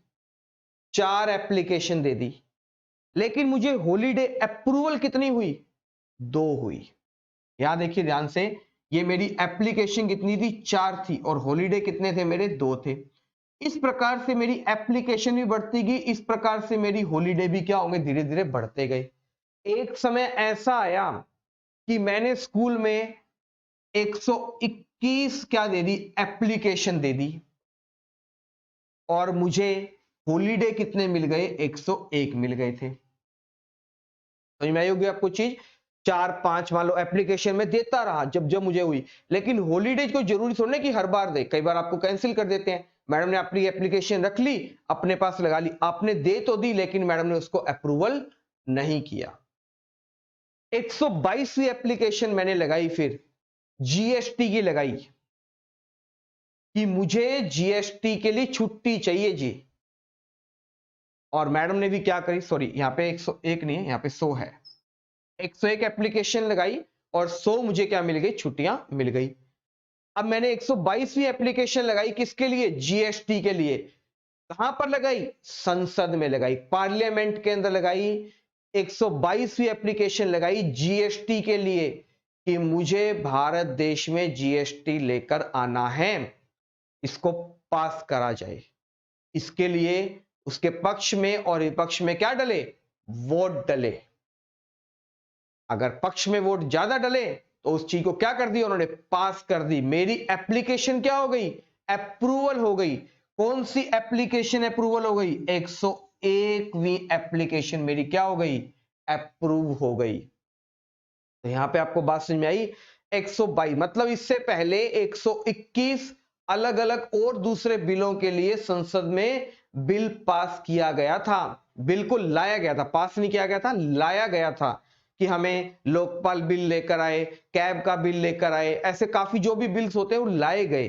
4 एप्लीकेशन दे दी, लेकिन मुझे हॉलीडे अप्रूवल कितनी हुई? 2 हुई। यहां देखिए ध्यान से, ये मेरी एप्लीकेशन कितनी थी? 4 थी, और हॉलीडे कितने थे मेरे? 2 थे। इस प्रकार से मेरी एप्लीकेशन भी बढ़ती गई, इस प्रकार से मेरी हॉलीडे भी क्या होंगे? धीरे धीरे बढ़ते गए। एक समय ऐसा आया कि मैंने स्कूल में 121 क्या दे दी? एप्लीकेशन दे दी, और मुझे हॉलीडे कितने मिल गए? 101 मिल गए थे। समझ में आई होगी आपको चीज? 4-5 मान लो एप्लीकेशन में देता रहा जब जब मुझे हुई, लेकिन हॉलीडेज को जरूरी थोड़ा कि हर बार दे, कई बार आपको कैंसिल कर देते हैं। मैडम ने अपनी एप्लीकेशन रख ली, अपने पास लगा ली, आपने दे तो दी लेकिन मैडम ने उसको अप्रूवल नहीं किया। 122वीं एप्लीकेशन मैंने लगाई, फिर जीएसटी की लगाई कि मुझे जीएसटी के लिए छुट्टी चाहिए जी। और मैडम ने भी क्या करी, सॉरी यहाँ पे 101 नहीं है, यहाँ पे 100 है, 101 एप्लीकेशन लगाई और 100 मुझे क्या मिल गई, छुट्टियां मिल गई। अब मैंने 122वीं एप्लीकेशन लगाई, किसके लिए, जीएसटी के लिए। कहां पर लगाई, संसद में लगाई, पार्लियामेंट के अंदर लगाई। 122वीं एप्लीकेशन लगाई जीएसटी के लिए कि मुझे भारत देश में जीएसटी लेकर आना है, इसको पास करा जाए। इसके लिए उसके पक्ष में और विपक्ष में क्या डले, वोट डले। अगर पक्ष में वोट ज्यादा डले तो उस चीज को क्या कर दिया उन्होंने, पास कर दी। मेरी एप्लीकेशन क्या हो गई, अप्रूवल हो गई। कौन सी एप्लीकेशन अप्रूवल हो गई, 101वीं एप्लीकेशन मेरी क्या हो गई, अप्रूव हो गई। तो यहां पे आपको बात समझ में आई। 122 मतलब इससे पहले 121 अलग अलग और दूसरे बिलों के लिए संसद में बिल पास किया गया था, बिल्कुल लाया गया था, पास नहीं किया गया था, लाया गया था कि हमें लोकपाल बिल लेकर आए, कैब का बिल लेकर आए, ऐसे काफी जो भी बिल्स होते हैं वो लाए गए।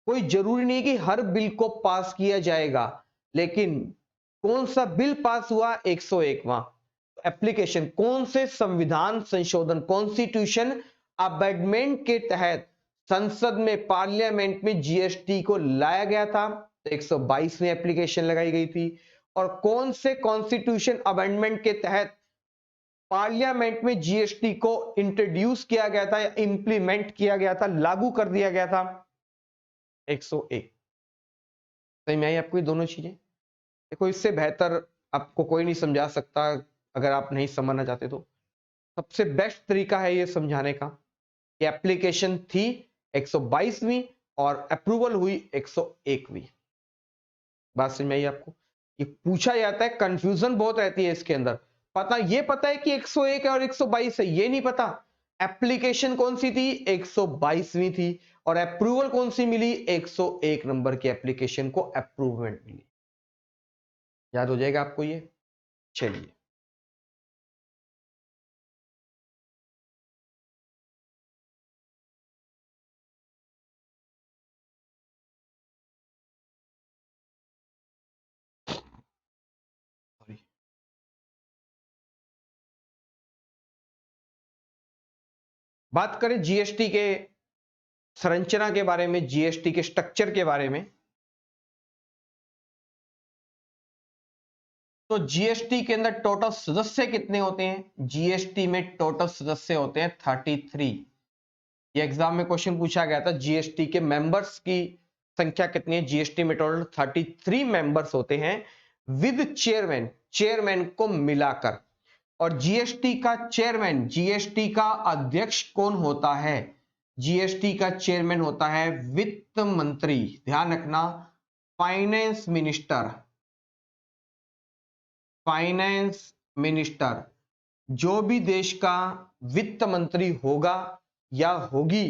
कोई जरूरी नहीं कि हर बिल को पास किया जाएगा, लेकिन कौन सा बिल पास हुआ, 101वां एप्लीकेशन। कौन से संविधान संशोधन, कॉन्स्टिट्यूशन अमेंडमेंट के तहत संसद में, पार्लियामेंट में जीएसटी को लाया गया था, तो 122वीं एप्लीकेशन लगाई गई थी। और कौन से कॉन्स्टिट्यूशन अमेंडमेंट के तहत पार्लियामेंट में जीएसटी को इंट्रोड्यूस किया गया था या इंप्लीमेंट किया गया था, लागू कर दिया गया था, 101। सही में आई आपको ये दोनों चीजें। देखो इससे बेहतर आपको कोई नहीं समझा सकता, अगर आप नहीं समझना चाहते तो सबसे बेस्ट तरीका है ये समझाने का कि एप्लीकेशन थी 122वीं और अप्रूवल हुई 101वीं। बात समझ में आई आपको। ये पूछा जाता है, कंफ्यूजन बहुत रहती है इसके अंदर। पता है कि 101 है और 122 है, ये नहीं पता एप्लीकेशन कौन सी थी, 122वीं थी, और अप्रूवल कौन सी मिली, 101 नंबर की एप्लीकेशन को अप्रूवमेंट मिली। याद हो जाएगा आपको ये। चलिए बात करें जीएसटी के संरचना के बारे में, जीएसटी के स्ट्रक्चर के बारे में। तो जीएसटी के अंदर टोटल सदस्य कितने होते हैं, जीएसटी में टोटल सदस्य होते हैं 33। ये एग्जाम में क्वेश्चन पूछा गया था, जीएसटी के मेंबर्स की संख्या कितनी है। जीएसटी में टोटल 33 मेंबर्स होते हैं विद चेयरमैन, चेयरमैन को मिलाकर। और जीएसटी का चेयरमैन, जीएसटी का अध्यक्ष कौन होता है, जीएसटी का चेयरमैन होता है वित्त मंत्री। ध्यान रखना, फाइनेंस मिनिस्टर, फाइनेंस मिनिस्टर जो भी देश का वित्त मंत्री होगा या होगी,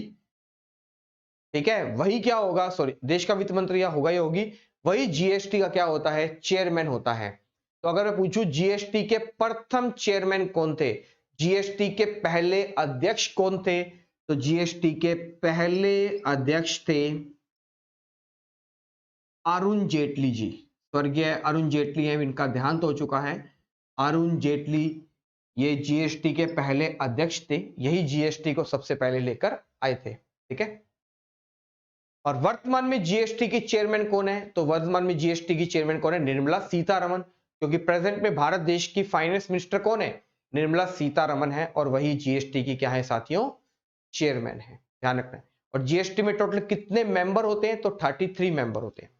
ठीक है, वही क्या होगा, सॉरी, देश का वित्त मंत्री या होगा या होगी, वही जीएसटी का क्या होता है, चेयरमैन होता है। तो अगर मैं पूछूं जीएसटी के प्रथम चेयरमैन कौन थे, जीएसटी के पहले अध्यक्ष कौन थे, तो जीएसटी के पहले अध्यक्ष थे अरुण जेटली जी। स्वर्गीय अरुण जेटली हैं, इनका देहांत हो चुका है। अरुण जेटली ये जीएसटी के पहले अध्यक्ष थे, यही जीएसटी को सबसे पहले लेकर आए थे, ठीक है। और वर्तमान में जीएसटी की चेयरमैन कौन है, तो वर्तमान में जीएसटी की चेयरमैन कौन है, निर्मला सीतारमण। क्योंकि प्रेजेंट में भारत देश की फाइनेंस मिनिस्टर कौन है, निर्मला सीतारमण है, और वही जीएसटी की क्या है साथियों, चेयरमैन है। ध्यान रखना है। और जीएसटी में टोटल कितने मेंबर होते हैं, तो 33 मेंबर होते हैं।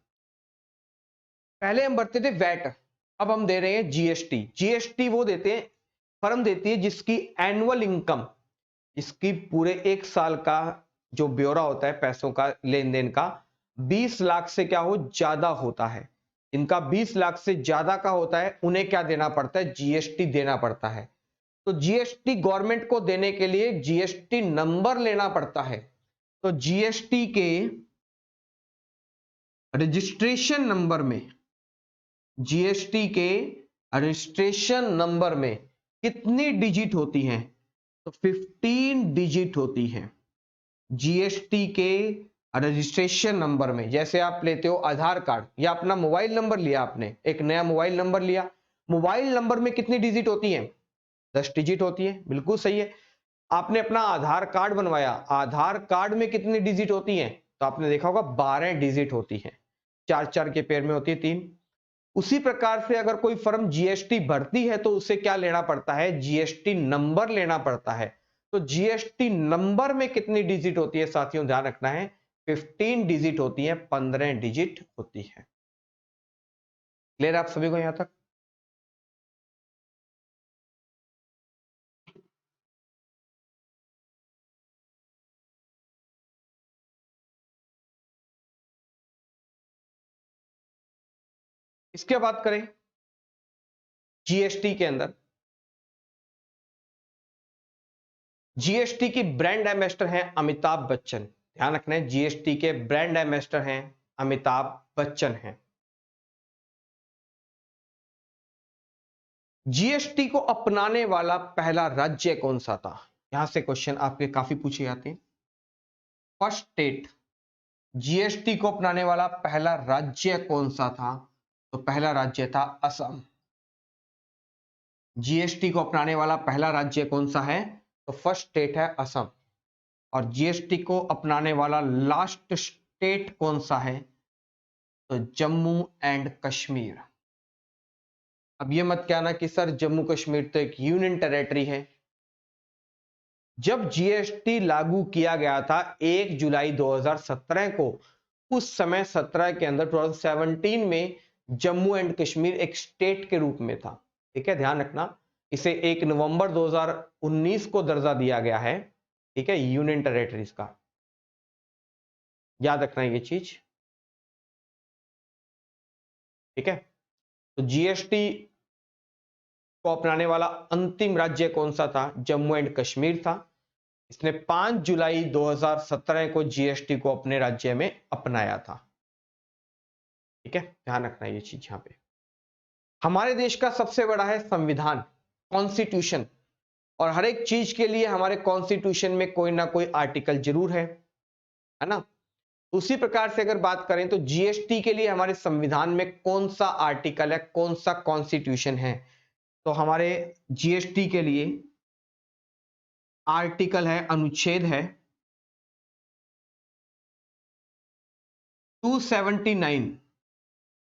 पहले हम भरते थे वैट, अब हम दे रहे हैं जीएसटी। जीएसटी वो देते हैं, फर्म देती है जिसकी एनुअल इनकम, इसकी पूरे एक साल का जो ब्यौरा होता है पैसों का, लेन देन का, 20 लाख से क्या हो ज्यादा होता है। इनका 20 लाख से ज्यादा का होता है, उन्हें क्या देना पड़ता है, जीएसटी देना पड़ता है। तो जीएसटी गवर्नमेंट को देने के लिए जीएसटी नंबर लेना पड़ता है। तो जीएसटी के रजिस्ट्रेशन नंबर में, जीएसटी के रजिस्ट्रेशन नंबर में कितनी डिजिट होती हैं, तो 15 डिजिट होती हैं जीएसटी के रजिस्ट्रेशन नंबर में। जैसे आप लेते हो आधार कार्ड या अपना मोबाइल नंबर लिया, आपने एक नया मोबाइल नंबर लिया, मोबाइल नंबर में कितनी डिजिट होती है? 10 डिजिट होती है, बिल्कुल सही है। आपने अपना आधार कार्ड बनवाया, आधार कार्ड में कितनी डिजिट होती है? तो आपने देखा होगा 12 डिजिट होती है, 4-4 के पेयर में होती है 3। उसी प्रकार से अगर कोई फर्म जीएसटी भरती है तो उसे क्या लेना पड़ता है? जीएसटी नंबर लेना पड़ता है। तो जीएसटी नंबर में कितनी डिजिट होती है साथियों, ध्यान रखना है, 15 डिजिट होती है, 15 डिजिट होती है। क्लियर आप सभी को यहां तक? इसके बाद करें जीएसटी के अंदर, जीएसटी की ब्रांड एम्बेसडर हैं अमिताभ बच्चन। ध्यान रखना है, जीएसटी के ब्रांड एम्बेसडर हैं अमिताभ बच्चन हैं। जीएसटी को अपनाने वाला पहला राज्य कौन सा था? यहां से क्वेश्चन आपके काफी पूछे जाते हैं। फर्स्ट स्टेट, जीएसटी को अपनाने वाला पहला राज्य कौन सा था? तो पहला राज्य था असम। जीएसटी को अपनाने वाला पहला राज्य कौन सा है? तो फर्स्ट स्टेट है असम। और जीएसटी को अपनाने वाला लास्ट स्टेट कौन सा है? तो जम्मू एंड कश्मीर। अब ये मत कहना कि सर जम्मू कश्मीर तो एक यूनियन टेरिटरी है। जब जीएसटी लागू किया गया था 1 जुलाई 2017 को, उस समय 17 के अंदर 2017 में जम्मू एंड कश्मीर एक स्टेट के रूप में था। ठीक है, ध्यान रखना, इसे 1 नवंबर 2019 को दर्जा दिया गया है। ठीक है, यूनियन टेरिटरीज का, याद रखना ये चीज। ठीक है, तो जीएसटी को अपनाने वाला अंतिम राज्य कौन सा था? जम्मू एंड कश्मीर था। इसने 5 जुलाई 2017 को जीएसटी को अपने राज्य में अपनाया था। ठीक है, ध्यान रखना ये चीज यहां पे। हमारे देश का सबसे बड़ा है संविधान, कॉन्स्टिट्यूशन, और हर एक चीज के लिए हमारे कॉन्स्टिट्यूशन में कोई ना कोई आर्टिकल जरूर है ना। उसी प्रकार से अगर बात करें तो जीएसटी के लिए हमारे संविधान में कौन सा आर्टिकल है, कौन सा कॉन्स्टिट्यूशन है? तो हमारे जीएसटी के लिए आर्टिकल है, अनुच्छेद है 279।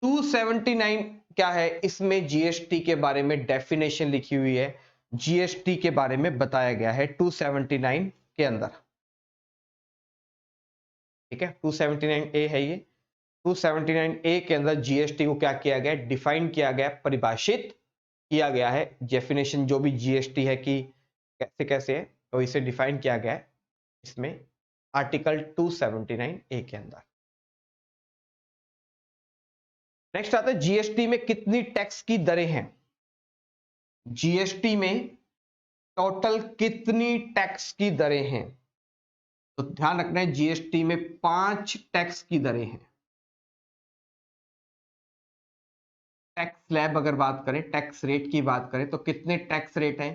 279 क्या है? इसमें जीएसटी के बारे में डेफिनेशन लिखी हुई है, जीएसटी के बारे में बताया गया है 279 के अंदर। ठीक है, 279 ए है ये। 279 ए के अंदर जीएसटी को क्या किया गया? डिफाइन किया गया, परिभाषित किया गया है। डेफिनेशन जो भी जीएसटी है कि कैसे कैसे है, तो इसे डिफाइन किया गया है इसमें आर्टिकल 279 ए के अंदर। नेक्स्ट आता है जीएसटी में कितनी टैक्स की दरें हैं? जीएसटी में टोटल कितनी टैक्स की दरें हैं? तो ध्यान रखना है, जीएसटी में 5 टैक्स की दरें हैं। टैक्स स्लैब अगर बात करें, टैक्स रेट की बात करें तो कितने टैक्स रेट हैं?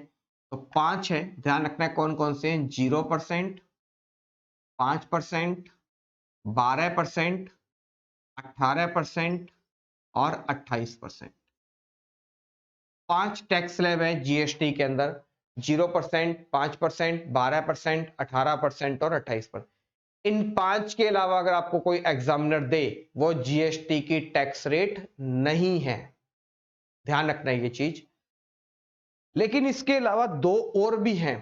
तो 5 है। ध्यान रखना है कौन कौन से हैं? 0%, 5%, 12%, 18% और 28%। 5 टैक्स स्लैब है जीएसटी के अंदर, 0%, 5%, 12%, 18% और 28%। इन 5 के अलावा अगर आपको कोई एग्जामिनर दे, वो जीएसटी की टैक्स रेट नहीं है। ध्यान रखना है ये चीज। लेकिन इसके अलावा 2 और भी हैं।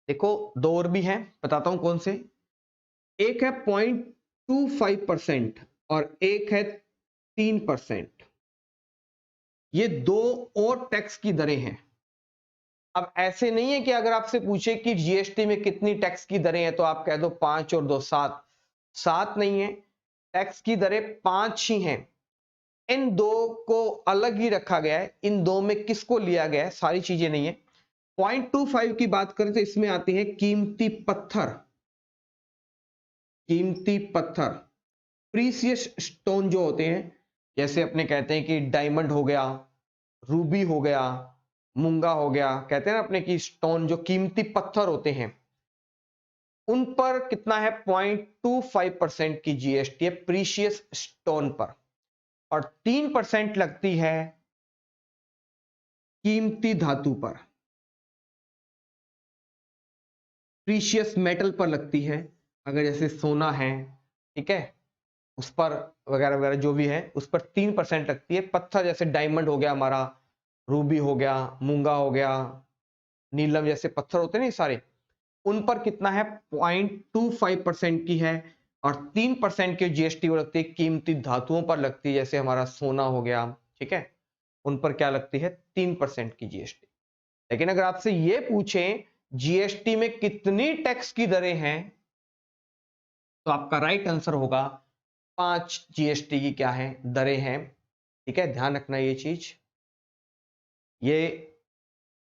देखो 2 और भी हैं, बताता हूं कौन से। एक है 0.25% और एक है 3%। ये 2 और टैक्स की दरें हैं। अब ऐसे नहीं है कि अगर आपसे पूछे कि जीएसटी में कितनी टैक्स की दरें हैं तो आप कह दो 5 और 2 7। 7 नहीं है, टैक्स की दरें 5 ही हैं। इन 2 को अलग ही रखा गया है। इन 2 में किसको लिया गया है? सारी चीजें नहीं है। 0.25 की बात करें तो इसमें आती है कीमती पत्थर, कीमती पत्थर, प्रीसियस स्टोन जो होते हैं, जैसे अपने कहते हैं कि डायमंड हो गया, रूबी हो गया, मूंगा हो गया, कहते हैं ना अपने की स्टोन, जो कीमती पत्थर होते हैं, उन पर कितना है? 0.25% की जीएसटी है प्रीशियस स्टोन पर। और 3% लगती है कीमती धातु पर, प्रीशियस मेटल पर लगती है। अगर जैसे सोना है, ठीक है, उस पर वगैरह वगैरह जो भी है उस पर 3% लगती है। पत्थर जैसे डायमंड हो गया हमारा, रूबी हो गया, मूंगा हो गया, नीलम जैसे पत्थर होते हैं ना सारे, उन पर कितना है 0.25% की है। और 3% की जीएसटी वो लगती है कीमती धातुओं पर लगती है, जैसे हमारा सोना हो गया, ठीक है, उन पर क्या लगती है 3% की जीएसटी। लेकिन अगर आपसे ये पूछें जीएसटी में कितनी टैक्स की दरें हैं, तो आपका राइट आंसर होगा 5 जीएसटी की क्या है दरें हैं। ठीक है, ध्यान रखना ये चीज, ये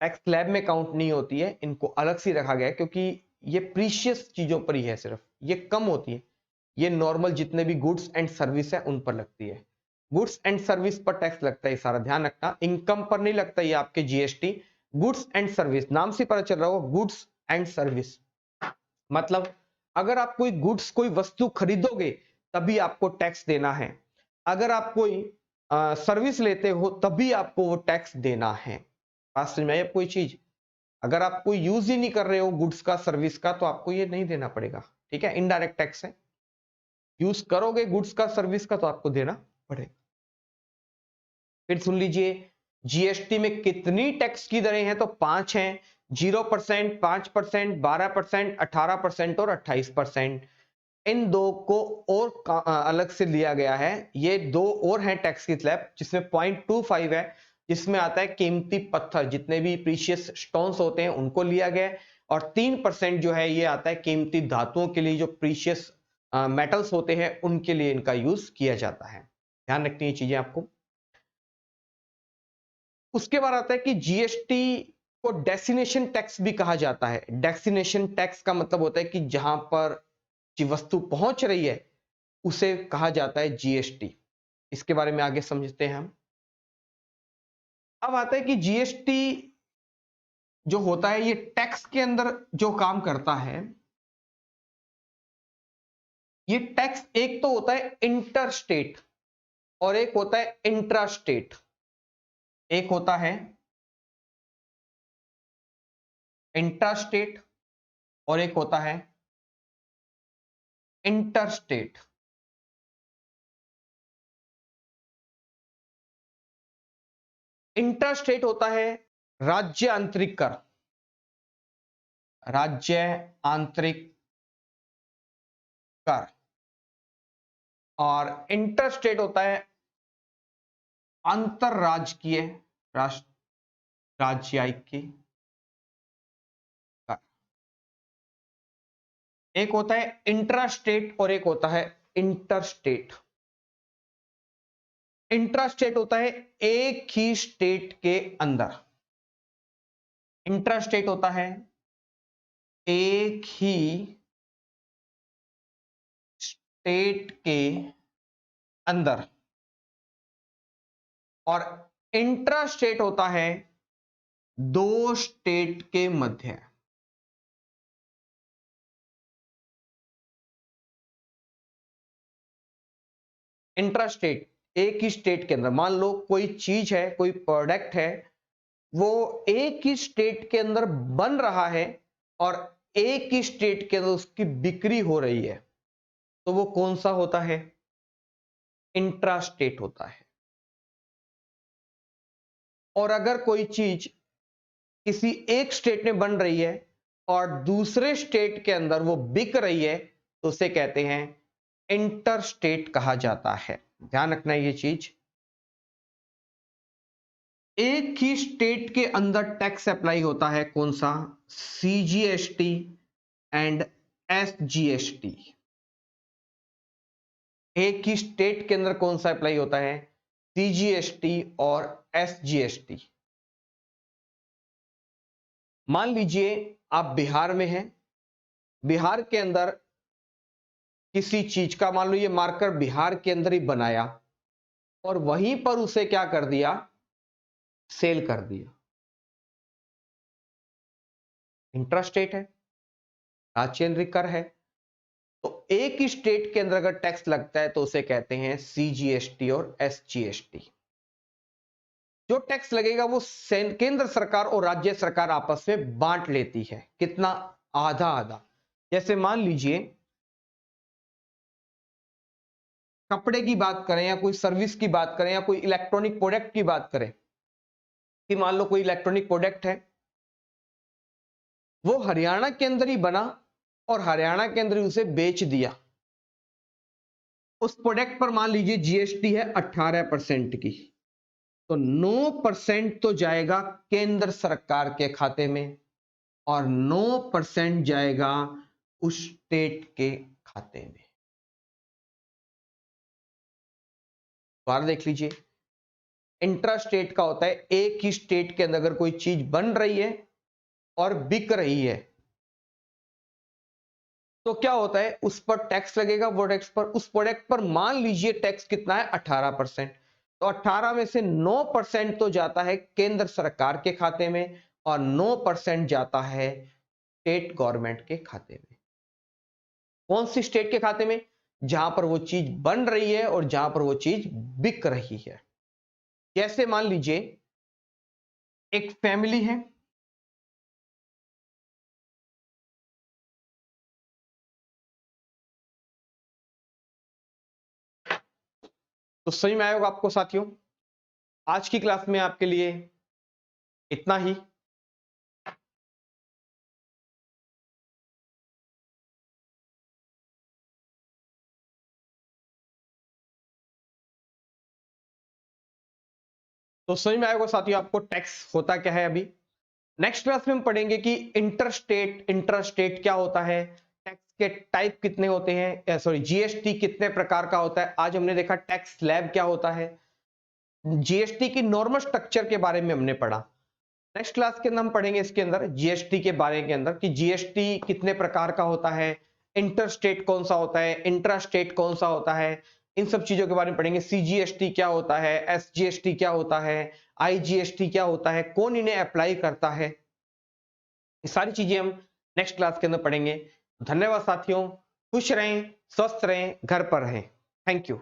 टैक्स स्लैब में काउंट नहीं होती है, इनको अलग से रखा गया है क्योंकि ये प्रीशियस चीजों पर ही है, सिर्फ ये कम होती है। ये नॉर्मल जितने भी गुड्स एंड सर्विस है उन पर लगती है। गुड्स एंड सर्विस पर टैक्स लगता है, सारा ध्यान रखना, इनकम पर नहीं लगता ये आपके जीएसटी। गुड्स एंड सर्विस, नाम से पता चल रहा होगा, गुड्स एंड सर्विस मतलब अगर आप कोई गुड्स कोई वस्तु खरीदोगे तभी आपको टैक्स देना है, अगर आप कोई सर्विस लेते हो तभी आपको वो टैक्स देना है। बात समझ में आई आपको ये चीज? अगर आप कोई यूज ही नहीं कर रहे हो गुड्स का सर्विस का तो आपको ये नहीं देना पड़ेगा, ठीक है, इनडायरेक्ट टैक्स है। यूज करोगे गुड्स का सर्विस का तो आपको देना पड़ेगा। फिर सुन लीजिए, जीएसटी में कितनी टैक्स की दरें हैं, तो 5 हैं, 0%, 5%, 12%, 18% और 28%। इन दो को और अलग से लिया गया है, ये दो और हैं टैक्स की स्लैब, जिसमें 0.25 है, जिसमें आता है कीमती पत्थर, जितने भी प्रीशियस स्टोन्स होते हैं उनको लिया गया है। और 3% जो है ये आता है कीमती धातुओं के लिए, जो प्रीशियस मेटल्स होते हैं उनके लिए इनका यूज किया जाता है। ध्यान रखनी ये चीजें आपको। उसके बाद आता है कि जीएसटी को डेस्टिनेशन टैक्स भी कहा जाता है। डेस्टिनेशन टैक्स का मतलब होता है कि जहां पर जो वस्तु पहुंच रही है उसे कहा जाता है जीएसटी। इसके बारे में आगे समझते हैं हम। अब आता है कि जीएसटी जो होता है ये टैक्स के अंदर जो काम करता है, ये टैक्स एक तो होता है इंटर स्टेट और एक होता है इंट्रा स्टेट। एक होता है इंट्रा स्टेट और एक होता है इंटर स्टेट। इंटर स्टेट होता है राज्य आंतरिक कर, राज्य आंतरिक कर, और इंटर स्टेट होता है अंतरराजकीय, राष्ट्र राज्यायिक कर। एक होता है इंट्रा स्टेट और एक होता है इंटर स्टेट। इंट्रा स्टेट होता है एक ही स्टेट के अंदर, इंट्रा स्टेट होता है एक ही स्टेट के अंदर, और इंट्रा स्टेट होता है दो स्टेट के मध्य। इंट्रा स्टेट एक ही स्टेट के अंदर, मान लो कोई चीज है, कोई प्रोडक्ट है, वो एक ही स्टेट के अंदर बन रहा है और एक ही स्टेट के अंदर उसकी बिक्री हो रही है, तो वो कौन सा होता है? इंट्रा स्टेट होता है। और अगर कोई चीज किसी एक स्टेट में बन रही है और दूसरे स्टेट के अंदर वो बिक रही है तो उसे कहते हैं इंटर स्टेट कहा जाता है। ध्यान रखना ये चीज, एक ही स्टेट के अंदर टैक्स अप्लाई होता है, कौन सा? CGST and SGST. एक ही स्टेट के अंदर कौन सा अप्लाई होता है? सीजीएसटी और एसजीएसटी। मान लीजिए आप बिहार में हैं, बिहार के अंदर किसी चीज का, मान लो ये मार्कर बिहार के अंदर ही बनाया और वहीं पर उसे क्या कर दिया? सेल कर दिया। इंट्रास्टेट है, राज्य कर है, तो एक ही स्टेट के अंदर अगर टैक्स लगता है तो उसे कहते हैं सीजीएसटी और एसजीएसटी। जो टैक्स लगेगा वो केंद्र सरकार और राज्य सरकार आपस में बांट लेती है। कितना? आधा आधा। जैसे मान लीजिए कपड़े की बात करें या कोई सर्विस की बात करें या कोई इलेक्ट्रॉनिक प्रोडक्ट की बात करें, कि मान लो कोई इलेक्ट्रॉनिक प्रोडक्ट है, वो हरियाणा के अंदर ही बना और हरियाणा के अंदर ही उसे बेच दिया। उस प्रोडक्ट पर मान लीजिए जीएसटी है 18% की, तो 9% तो जाएगा केंद्र सरकार के खाते में और 9% जाएगा उस स्टेट के खाते में। बार देख लीजिए, इंट्रा स्टेट का होता है एक ही स्टेट के अंदर अगर कोई चीज बन रही है और बिक रही है तो क्या होता है, उस पर टैक्स लगेगा। वो टैक्स पर, उस प्रोडक्ट पर मान लीजिए टैक्स कितना है? 18%। तो 18 में से 9% तो जाता है केंद्र सरकार के खाते में और 9% जाता है स्टेट गवर्नमेंट के खाते में। कौन सी स्टेट के खाते में? जहां पर वो चीज बन रही है और जहां पर वो चीज बिक रही है। जैसे मान लीजिए एक फैमिली है, तो सही में आएगा आपको साथियों। आज की क्लास में आपके लिए इतना ही। तो समझ में आएगा साथियों आपको टैक्स होता क्या है। अभी नेक्स्ट क्लास में हम पढ़ेंगे कि इंटरस्टेट, इंट्रास्टेट क्या होता है, टैक्स के टाइप कितने होते हैं, सॉरी जीएसटी कितने प्रकार का होता है। आज हमने देखा टैक्स स्लैब क्या होता है, जीएसटी की नॉर्मल स्ट्रक्चर के बारे में हमने पढ़ा। नेक्स्ट क्लास के अंदर हम पढ़ेंगे इसके अंदर जीएसटी के बारे के अंदर कि जीएसटी कितने प्रकार का होता है, इंटरस्टेट कौन सा होता है, इंट्रास्टेट कौन सा होता है, इन सब चीजों के बारे में पढ़ेंगे। सीजीएसटी क्या होता है, एसजीएसटी क्या होता है, आईजीएसटी क्या होता है, कौन इन्हें अप्लाई करता है, ये सारी चीजें हम नेक्स्ट क्लास के अंदर पढ़ेंगे। धन्यवाद साथियों, खुश रहें, स्वस्थ रहें, घर पर रहें। Thank you.